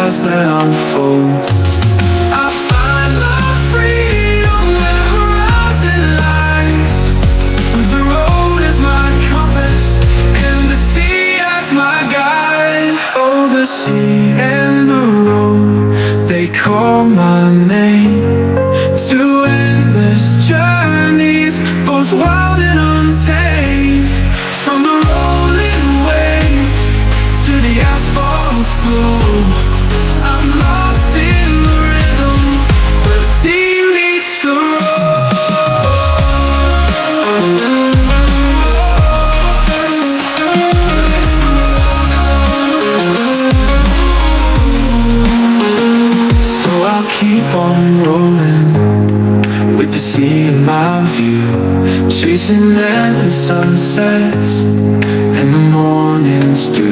stars that unfold. I find my freedom where horizon lies, with the road as my compass and the sea as my guide. Oh, the sea and the road, they call my name. Two endless journeys, both wild and untamed. From the rolling waves to the asphalt's glow, I'm lost in the rhythm where the sea meets the road. So I'll keep on rolling with the sea in my view, chasing endless sunsets and the morning's dew.